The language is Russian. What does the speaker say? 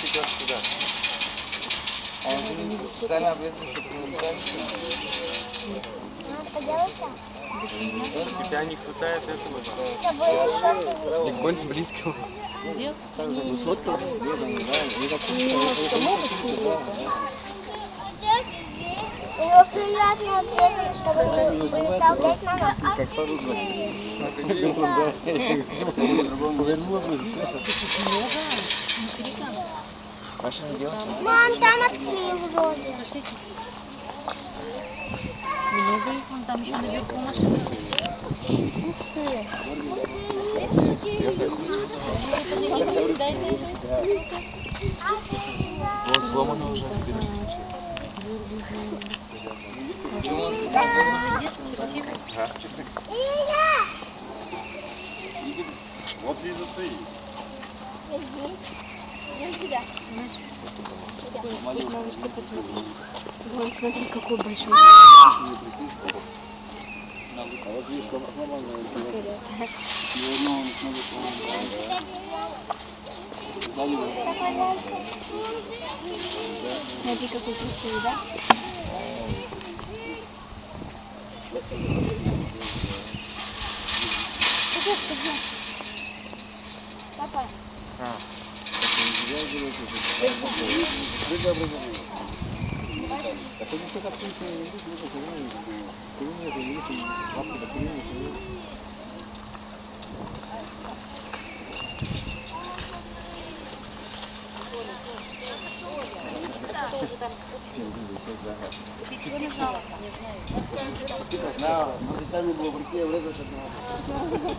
идет сюда. А он специально обрезан, чтобы не ударить. Надо поделать так? Тебя не хватает этого. Не больше близкого. Нет, Ну сфоткал? Нет, не так. У него приятно ответить, чтобы не выставлять на нас. Как по-русски. Повернула бы. Машина делается? Мам, там открыл вроде. Много их, вон там еще наверху машина. Ух ты. Вот сломано уже. Вот здесь стоит. Малышка, посмотри. Вон, смотри, какой большой. А вот видишь, там сломано. Смотри, какой красивый, да? Пойдем. Папа. На, может, там было в руке врезать одного.